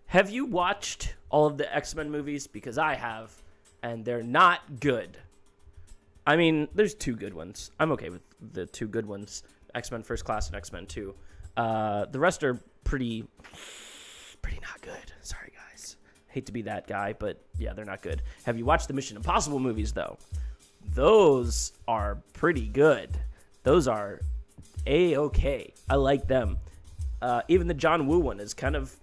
Have you watched all of the Xmen movies? Because I have, and they're not good. I mean, there's two good ones. I'm okay with the two good ones, X-Men First Class and X-Men 2. The rest are pretty not good. Sorry, guys. Hate to be that guy, but yeah, they're not good. Have you watched the Mission Impossible movies, though? Those are pretty good. Those are A-okay. I like them. Even the John Woo one is kind of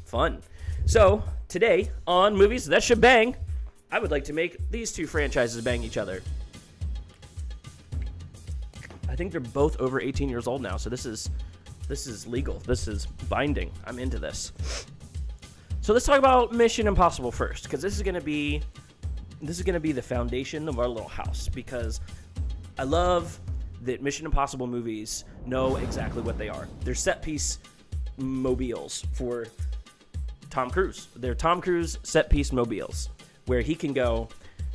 fun. So, today on Movies That Should Bang, I would like to make these two franchises bang each other. I think they're both over 18 years old now, so this is legal. This is binding. I'm into this. So let's talk about Mission Impossible first, because this is gonna be the foundation of our little house. Because I love that Mission Impossible movies know exactly what they are. They're set piece mobiles for Tom Cruise. They're Tom Cruise set piece mobiles, where he can go,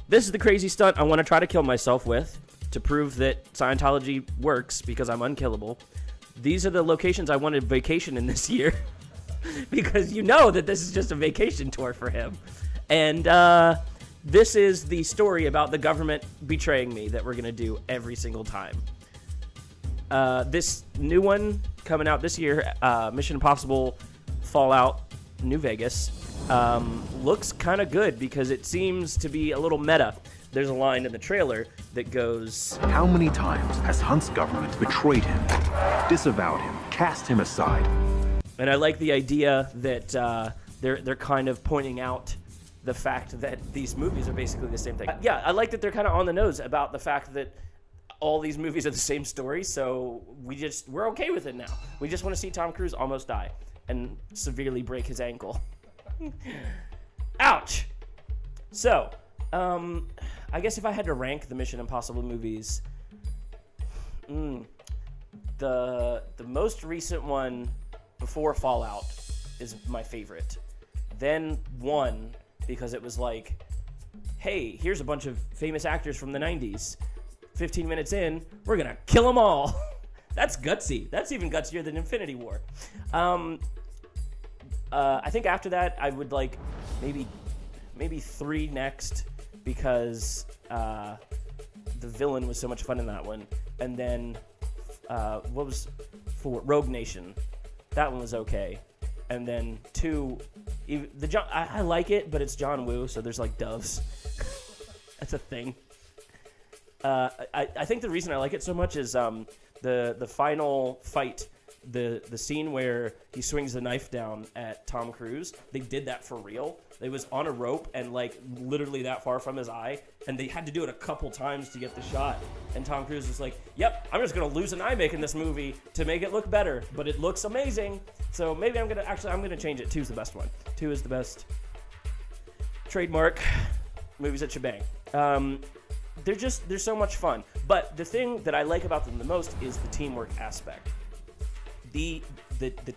this is the crazy stunt I want to try to kill myself with to prove that Scientology works because I'm unkillable. These are the locations I wanted vacation in this year. Because you know that this is just a vacation tour for him. And this is the story about the government betraying me that we're going to do every single time. This new one coming out this year, Mission Impossible Fallout New Vegas, looks kind of good because it seems to be a little meta. There's a line in the trailer that goes, how many times has Hunt's government betrayed him, disavowed him, cast him aside? And I like the idea that they're kind of pointing out the fact that these movies are basically the same thing. Yeah, I like that they're kind of on the nose about the fact that all these movies are the same story, so we're okay with it now. We just want to see Tom Cruise almost die and severely break his ankle. Ouch! So, I guess if I had to rank the Mission Impossible movies, the most recent one before Fallout is my favorite. Then one, because it was like, hey, here's a bunch of famous actors from the 90s. 15 minutes in, we're gonna kill them all. That's gutsy. That's even gutsier than Infinity War. I think after that, I would like maybe 3 next, because the villain was so much fun in that one. And then what was 4? Rogue Nation. That one was okay. And then 2, I like it, but it's John Woo, so there's like doves. That's a thing. I think the reason I like it so much is the final fight, the scene where he swings the knife down at Tom Cruise. They did that for real. It was on a rope and like literally that far from his eye, and they had to do it a couple times to get the shot. And Tom Cruise was like, yep, I'm just gonna lose an eye making this movie to make it look better, but it looks amazing. So maybe I'm gonna change it. 2's the best one. 2 is the best. Trademark Movies That Should Bang. They're so much fun. But the thing that I like about them the most is the teamwork aspect. The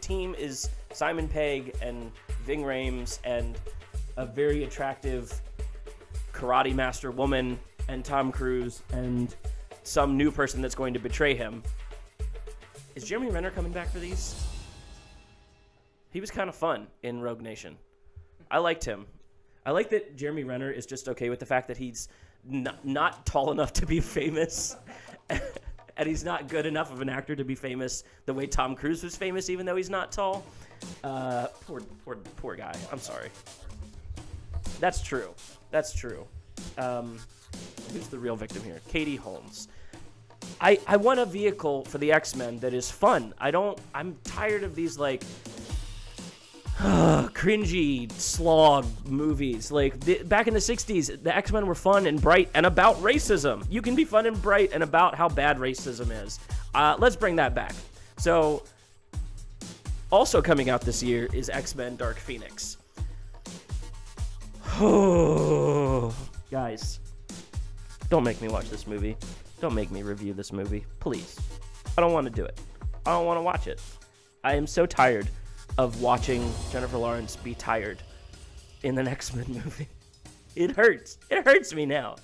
team is Simon Pegg and Ving Rhames and a very attractive karate master woman and Tom Cruise and some new person that's going to betray him. Is Jeremy Renner coming back for these? He was kind of fun in Rogue Nation. I liked him. I like that Jeremy Renner is just okay with the fact that he's not tall enough to be famous. And he's not good enough of an actor to be famous the way Tom Cruise was famous, even though he's not tall. Poor guy. I'm sorry. That's true. Who's the real victim here? Katie Holmes. I want a vehicle for the X-Men that is fun. I'm tired of these like cringy slog movies. Like back in the 60s, the X-Men were fun and bright and about racism. You can be fun and bright and about how bad racism is. Let's bring that back. So also coming out this year is X-Men Dark Phoenix. Oh, guys, don't make me watch this movie. Don't make me review this movie, please. I don't want to do it. I don't want to watch it. I am so tired of watching Jennifer Lawrence be tired in an X-Men movie. It hurts. It hurts me now.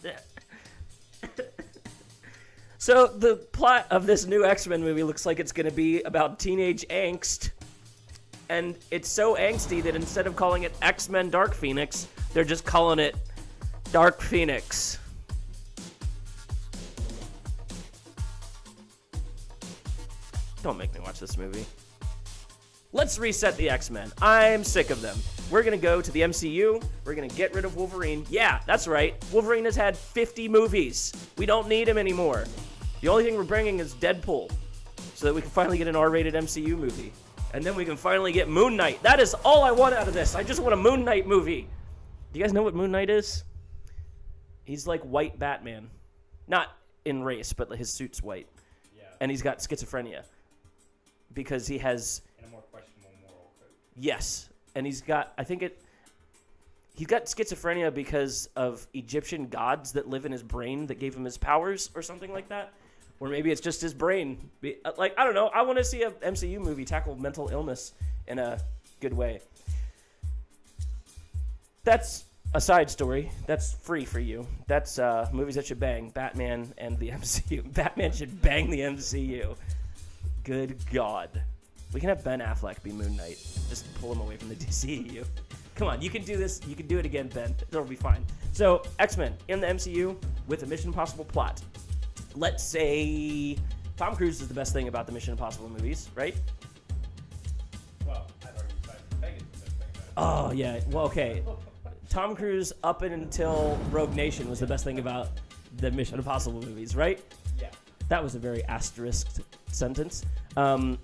So the plot of this new X-Men movie looks like it's going to be about teenage angst. And it's so angsty that instead of calling it X-Men Dark Phoenix, they're just calling it Dark Phoenix. Don't make me watch this movie. Let's reset the X-Men. I'm sick of them. We're going to go to the MCU. We're going to get rid of Wolverine. Yeah, that's right. Wolverine has had 50 movies. We don't need him anymore. The only thing we're bringing is Deadpool, so that we can finally get an R-rated MCU movie. And then we can finally get Moon Knight. That is all I want out of this. I just want a Moon Knight movie. Do you guys know what Moon Knight is? He's like white Batman. Not in race, but his suit's white. Yeah. And he's got schizophrenia. Because he has... And a more questionable moral code. Yes. And he's got... He's got schizophrenia because of Egyptian gods that live in his brain that gave him his powers or something like that. Or maybe it's just his brain. Like, I don't know. I want to see a MCU movie tackle mental illness in a good way. That's a side story. That's free for you. That's movies that should bang. Batman and the MCU. Batman should bang the MCU. Good God. We can have Ben Affleck be Moon Knight. Just pull him away from the DCEU. Come on, you can do this. You can do it again, Ben. It'll be fine. So, X-Men in the MCU with a Mission Impossible plot. Let's say Tom Cruise is the best thing about the Mission Impossible movies, right? Well, I've already decided Megan's the best thing about it. Oh, yeah. Well, okay. Tom Cruise up until Rogue Nation was the best thing about the Mission Impossible movies, right? Yeah. That was a very asterisked sentence. I'm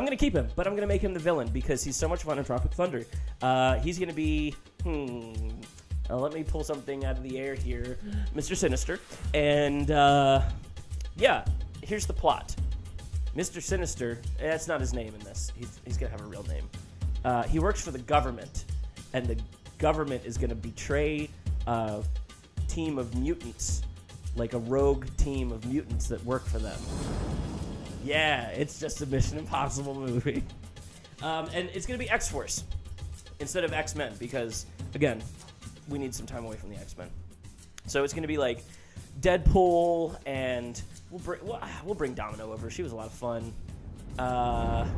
going to keep him, but I'm going to make him the villain because he's so much fun in Tropic Thunder. He's going to be... let me pull something out of the air here. Mr. Sinister. And, yeah, here's the plot. Mr. Sinister, that's not his name in this. He's going to have a real name. He works for the government, and the government is going to betray a team of mutants, like a rogue team of mutants that work for them. Yeah, it's just a Mission Impossible movie. And it's going to be X-Force instead of X-Men because, again, we need some time away from the X-Men. So it's going to be like Deadpool, and we'll bring Domino over. She was a lot of fun. I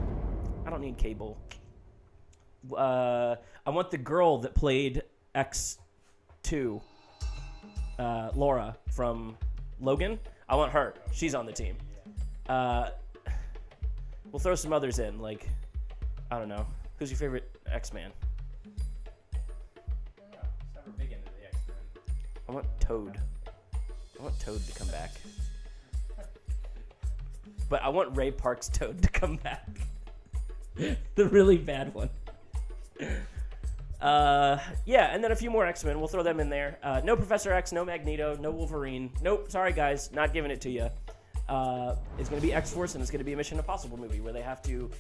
don't need Cable. I want the girl that played X2, Laura from Logan. I want her. She's on the team. We'll throw some others in, like, I don't know. Who's your favorite X-Man? Never big into the X-Men. I want Toad. I want Toad to come back. But I want Ray Park's Toad to come back. The really bad one. Yeah, and then a few more X-Men. We'll throw them in there. No Professor X, no Magneto, no Wolverine. Nope, sorry guys, not giving it to you. It's going to be X-Force, and it's going to be a Mission Impossible movie where they have to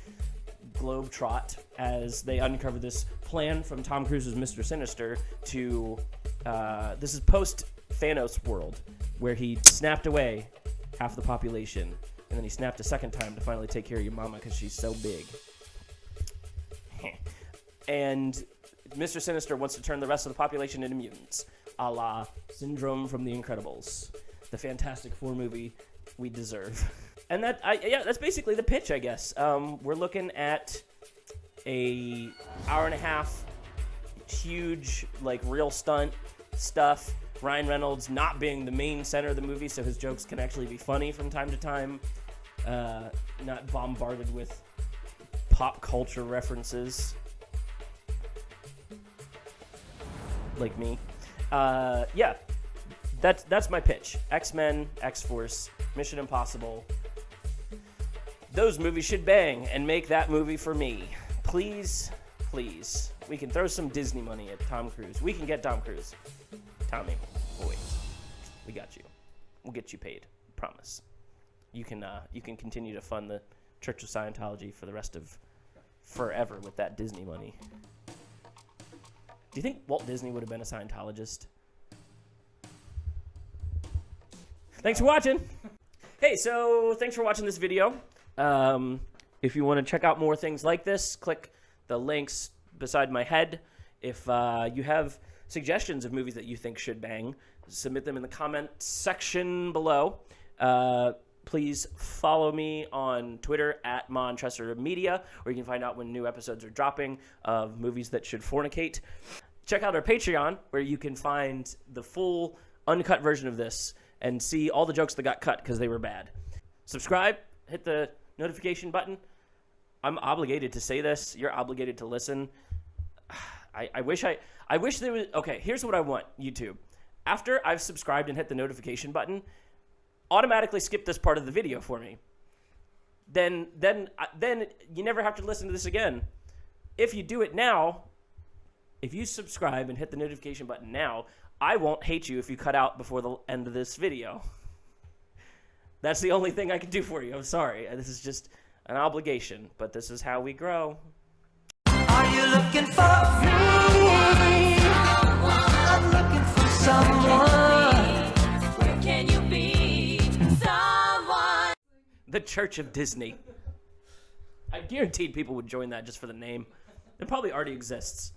globe-trot as they uncover this plan from Tom Cruise's Mr. Sinister to... this is post-Thanos world, where he snapped away half the population, and then he snapped a second time to finally take care of your mama because she's so big. And Mr. Sinister wants to turn the rest of the population into mutants, a la Syndrome from The Incredibles, the Fantastic Four movie we deserve. And that's basically the pitch, I guess. We're looking at a hour and a half, huge, like, real stunt stuff. Ryan Reynolds not being the main center of the movie, so his jokes can actually be funny from time to time. Not bombarded with pop culture references. Like me. Yeah. That's my pitch. X-Men, X-Force, Mission Impossible. Those movies should bang and make that movie for me. Please, please. We can throw some Disney money at Tom Cruise. We can get Tom Cruise. Tommy, boy, we got you. We'll get you paid. Promise. You can continue to fund the Church of Scientology for the rest of forever with that Disney money. Do you think Walt Disney would have been a Scientologist? Thanks for watching. Hey, so thanks for watching this video. If you want to check out more things like this, click the links beside my head. If you have suggestions of movies that you think should bang, submit them in the comment section below. Please follow me on Twitter at @MonTresserMedia, where you can find out when new episodes are dropping of movies that should fornicate. Check out our Patreon, where you can find the full uncut version of this and see all the jokes that got cut because they were bad. Subscribe, hit the notification button. I'm obligated to say this. You're obligated to listen. I wish there was... Okay, here's what I want, YouTube. After I've subscribed and hit the notification button, automatically skip this part of the video for me. Then you never have to listen to this again. If you do it now, if you subscribe and hit the notification button now, I won't hate you if you cut out before the end of this video. That's the only thing I can do for you. I'm sorry. This is just an obligation, but this is how we grow. Are you looking for me? I'm looking for someone. Where can you be? Someone. The Church of Disney. I guaranteed people would join that just for the name. It probably already exists.